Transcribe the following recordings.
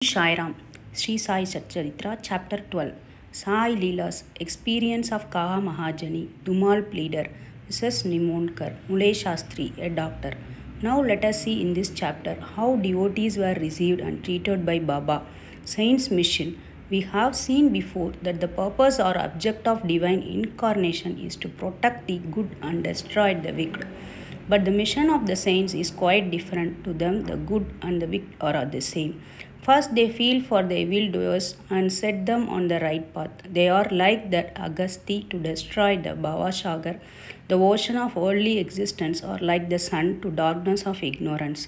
Shairam, Sri Sai Satcharitra, Chapter 12, Sai Leela's Experience of Kaha Mahajani, Dumal Pleader, Mrs. Nimonkar, Mule Shastri, a doctor. Now let us see in this chapter how devotees were received and treated by Baba. Saint's mission. We have seen before that the purpose or object of divine incarnation is to protect the good and destroy the wicked. But the mission of the saints is quite different. To them, the good and the wicked are the same. First, they feel for the evildoers and set them on the right path. They are like that Agasti to destroy the Bhavasagar, the ocean of worldly existence, or like the sun to darkness of ignorance.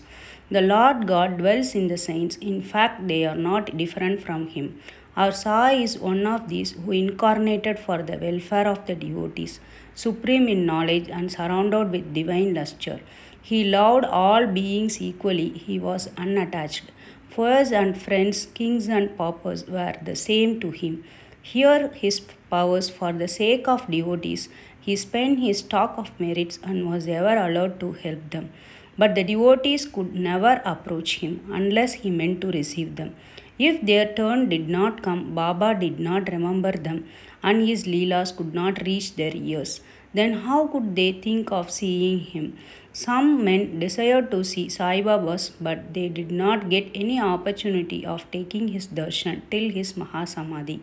The Lord God dwells in the saints. In fact, they are not different from Him. Our Sai is one of these who incarnated for the welfare of the devotees, supreme in knowledge and surrounded with divine lustre. He loved all beings equally. He was unattached. Foes and friends, kings and paupers were the same to him. Here his powers for the sake of devotees, he spent his stock of merits and was ever allowed to help them. But the devotees could never approach him unless he meant to receive them. If their turn did not come, Baba did not remember them and his Leelas could not reach their ears. Then how could they think of seeing him? Some men desired to see Sai Baba's, but they did not get any opportunity of taking his darshan till his Mahasamadhi.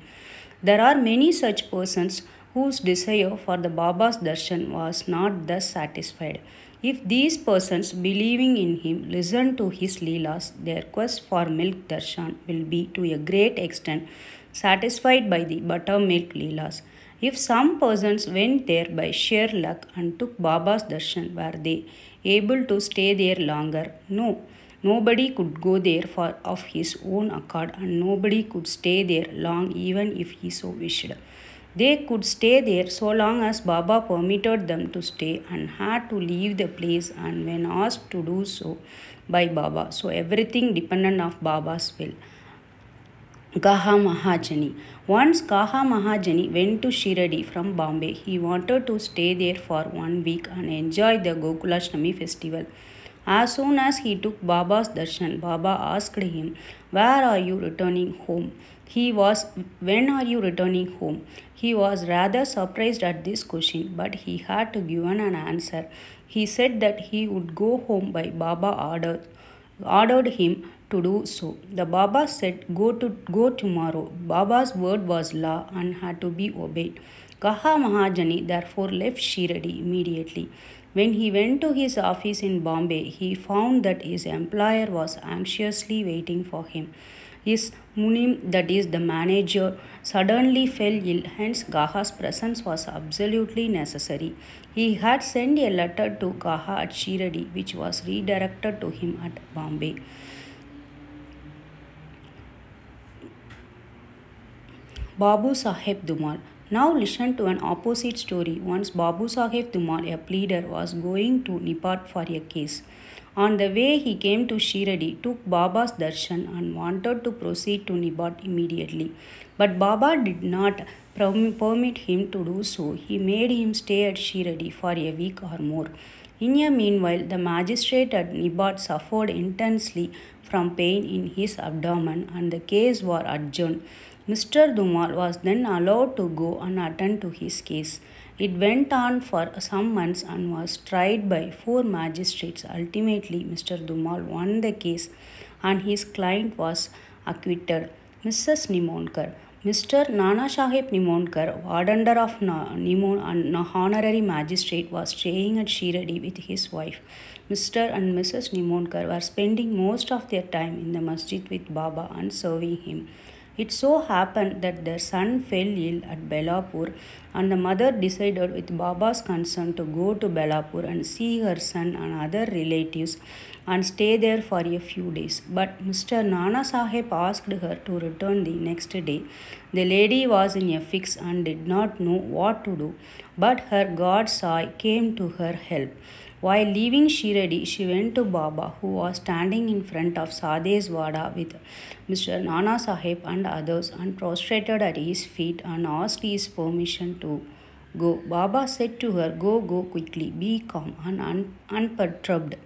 There are many such persons whose desire for the Baba's darshan was not thus satisfied. If these persons, believing in him, listen to his Leelas, their quest for milk darshan will be to a great extent satisfied by the buttermilk Leelas. If some persons went there by sheer luck and took Baba's darshan, were they able to stay there longer? No. Nobody could go there of his own accord, and nobody could stay there long even if he so wished. They could stay there so long as Baba permitted them to stay and had to leave the place and when asked to do so by Baba. So everything depended on Baba's will. Kaha Mahajani. Once Kaha Mahajani went to Shiradi from Bombay. He wanted to stay there for 1 week and enjoy the Gokulashtami festival. As soon as he took Baba's darshan, Baba asked him, "Where are you returning home?" When are you returning home? He was rather surprised at this question, but he had to give an answer. He said that he would go home by Baba ordered him to do so. The Baba said, Go tomorrow." Baba's word was law and had to be obeyed. Kaha Mahajani therefore left Shiradi immediately. When he went to his office in Bombay, he found that his employer was anxiously waiting for him. His Munim, that is the manager, suddenly fell ill, hence Kaha's presence was absolutely necessary. He had sent a letter to Kaha at Shiradi, which was redirected to him at Bombay. Babu Saheb Dumal. Now listen to an opposite story. Once Babu Saheb Dumal, a pleader, was going to Nipat for a case. On the way, he came to Shiradi, took Baba's darshan and wanted to proceed to Nipat immediately. But Baba did not permit him to do so. He made him stay at Shiradi for a week or more. In a meanwhile, the magistrate at Nibat suffered intensely from pain in his abdomen and the case was adjourned. Mr. Dumal was then allowed to go and attend to his case. It went on for some months and was tried by 4 magistrates. Ultimately, Mr. Dumal won the case and his client was acquitted. Mrs. Nimonkar. Mr. Nana Sahib Nimonkar, warder of Nimon and honorary magistrate, was staying at Shiradi with his wife. Mr. and Mrs. Nimonkar were spending most of their time in the masjid with Baba and serving him. It so happened that their son fell ill at Belapur and the mother decided with Baba's consent to go to Belapur and see her son and other relatives and stay there for a few days. But Mr. Nana Sahib asked her to return the next day. The lady was in a fix and did not know what to do, but her God's eye came to her help. While leaving Shiradi, she went to Baba, who was standing in front of Sade's Wada with Mr. Nana Sahib and others, and prostrated at his feet and asked his permission to Go. Baba said to her, go quickly, be calm and unperturbed.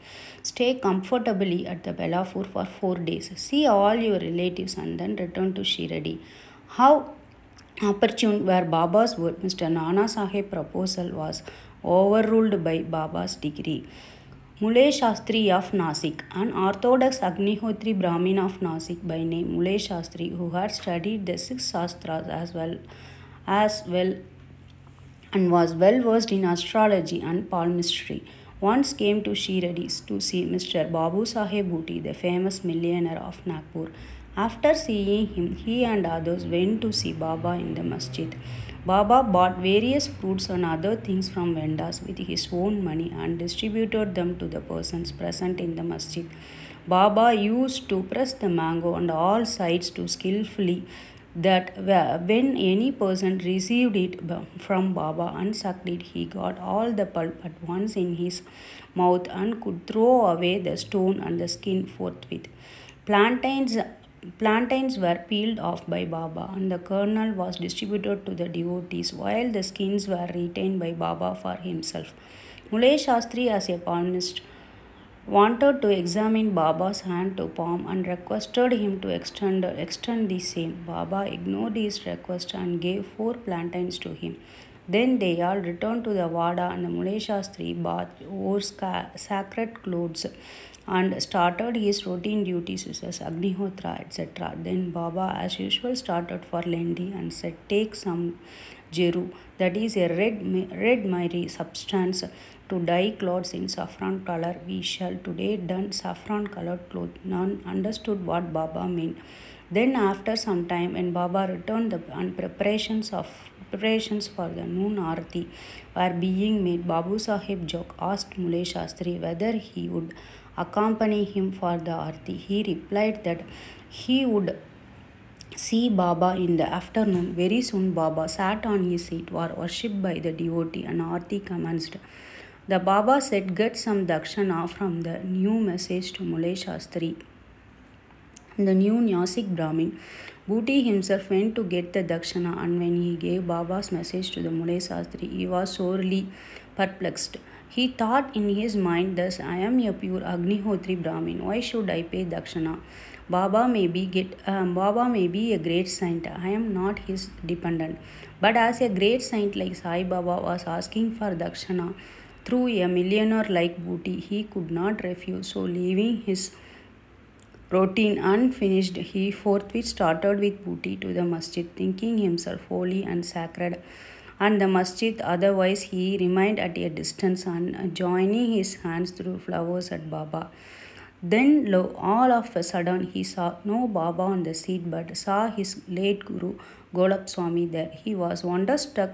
Stay comfortably at the Belapur for 4 days. See all your relatives and then return to Shiradi. How opportune were Baba's words. Mr. Nana Sahib's proposal was overruled by Baba's decree. Muley Shastri of Nasik, an orthodox Agnihotri Brahmin of Nasik by name Muley Shastri, who had studied the six Shastras as well and was well versed in astrology and palmistry, once came to Shiradi to see Mr. Babu Saheb Bhuti, the famous millionaire of Nagpur. After seeing him, he and others went to see Baba in the masjid. Baba bought various fruits and other things from vendors with his own money and distributed them to the persons present in the masjid. Baba used to press the mango on all sides to skillfully that when any person received it from Baba and sucked it, he got all the pulp at once in his mouth and could throw away the stone and the skin forthwith. Plantains were peeled off by Baba and the kernel was distributed to the devotees while the skins were retained by Baba for himself. Muley Shastri, as a palmist, wanted to examine Baba's hand to palm and requested him to extend the same. Baba ignored his request and gave 4 plantains to him. Then they all returned to the Vada and the Muley Shastri wore sacred clothes and started his routine duties such as Agnihotra, etc. Then Baba, as usual, started for Lendi and said, "Take some jeru, that is a red miry substance, to dye clothes in saffron color. We shall today don saffron colored clothes." None understood what Baba meant. Then after some time, when Baba returned and preparations for the noon arati were being made, Babu Sahib Jok asked Muley Shastri whether he would accompany him for the arati. He replied that he would see Baba in the afternoon. Very soon Baba sat on his seat, was worshipped by the devotee, and arati commenced. The Baba said, "Get some dakshana from the new message to Muley Shastri, the new Nasik Brahmin." Bhuti himself went to get the dakshana, and when he gave Baba's message to the Muley Shastri, he was sorely perplexed. He thought in his mind, "Thus I am a pure Agnihotri Brahmin. Why should I pay dakshana? Baba may be a great saint. I am not his dependent." But as a great saint like Sai Baba was asking for dakshana through a millionaire like Bhuti, he could not refuse. So leaving his routine unfinished, he forthwith started with Bhuti to the masjid, thinking himself holy and sacred, and the masjid. Otherwise, he remained at a distance and joining his hands through flowers at Baba. Then, lo, all of a sudden, he saw no Baba on the seat, but saw his late Guru Golap Swami there. He was wonderstruck.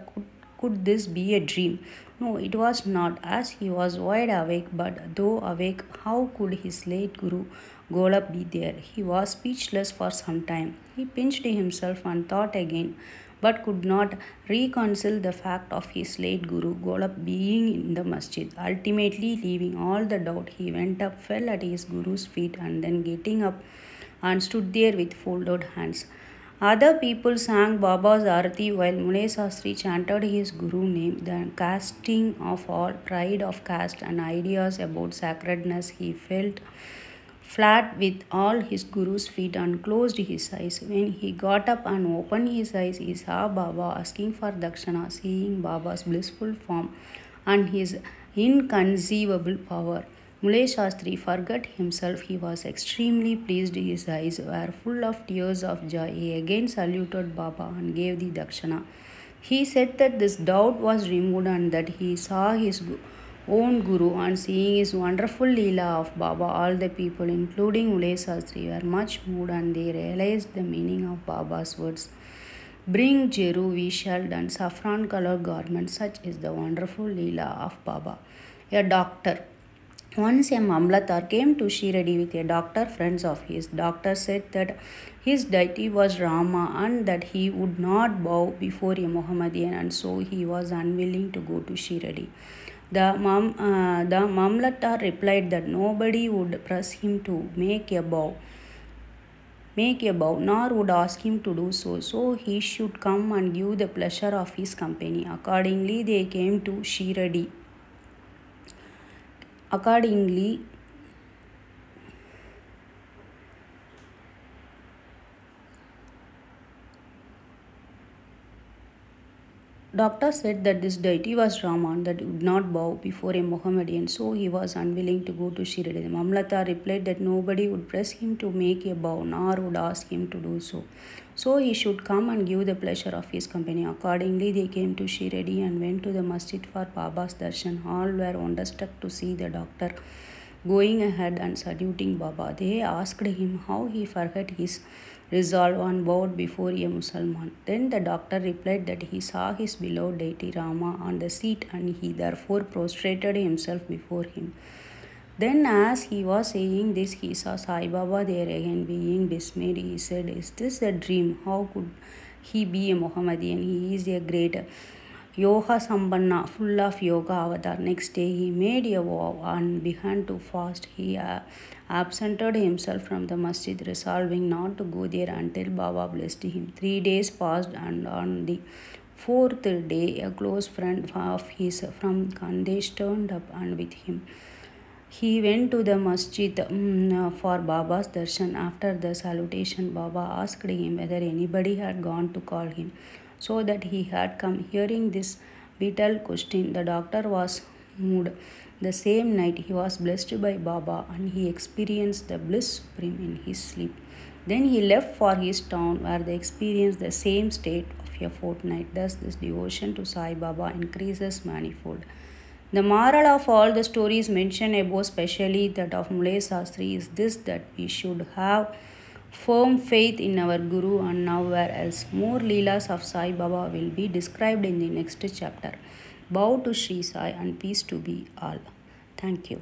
Could this be a dream? No, it was not, as he was wide awake, but though awake, how could his late Guru Golap be there? He was speechless for some time. He pinched himself and thought again, but could not reconcile the fact of his late Guru Golap being in the masjid. Ultimately, leaving all the doubt, he went up, fell at his Guru's feet, and then getting up and stood there with folded hands. Other people sang Baba's Arati while Muley Shastri chanted his Guru name, the casting of all pride of caste and ideas about sacredness. He felt flat with all his Guru's feet and closed his eyes. When he got up and opened his eyes, he saw Baba asking for dakshana. Seeing Baba's blissful form and his inconceivable power, Muley Shastri forgot himself. He was extremely pleased. His eyes were full of tears of joy. He again saluted Baba and gave the dakshana. He said that this doubt was removed and that he saw his own Guru, and seeing his wonderful Leela of Baba, all the people, including Muley Shastri, were much moved and they realized the meaning of Baba's words. "Bring jeru, we shall don saffron colored garments." Such is the wonderful Leela of Baba. A doctor. Once a Mamlatar came to Shiradi with a doctor friends of his. Doctor said that his deity was Rama and that he would not bow before a Mohammedan, and so he was unwilling to go to Shiradi. The Mamlatar replied that nobody would press him to make a bow. make a bow, nor would ask him to do so. So he should come and give the pleasure of his company. Accordingly, they came to Shiradi. Accordingly, Doctor said that this deity was Raman that would not bow before a Mohammedan, so he was unwilling to go to Shirdi. Mamlata replied that nobody would press him to make a bow, nor would ask him to do so. So he should come and give the pleasure of his company. Accordingly, they came to Shirdi and went to the masjid for Baba's darshan. All were wonderstruck to see the doctor going ahead and saluting Baba. They asked him how he forgot his resolve and bowed before a Mussalman. Then the doctor replied that he saw his beloved deity Rama on the seat and he therefore prostrated himself before him. Then, as he was saying this, he saw Sai Baba there again. Being dismayed, he said, "Is this a dream? How could he be a Mohammedan? He is a great Yoga Sampanna, full of yoga avatar." Next day, he made a vow and began to fast. He absented himself from the masjid, resolving not to go there until Baba blessed him. 3 days passed, and on the fourth day, a close friend of his from Khandesh turned up, and with him he went to the masjid for Baba's darshan. After the salutation, Baba asked him whether anybody had gone to call him, so that he had come. Hearing this vital question, the doctor was moved. The same night, he was blessed by Baba and he experienced the bliss supreme in his sleep. Then he left for his town, where they experienced the same state of a fortnight. Thus, this devotion to Sai Baba increases manifold. The moral of all the stories mentioned above, especially that of Mulay Shastri, is this: that we should have firm faith in our Guru and nowhere else. More Leelas of Sai Baba will be described in the next chapter. Bow to Sri Sai and peace to be all. Thank you.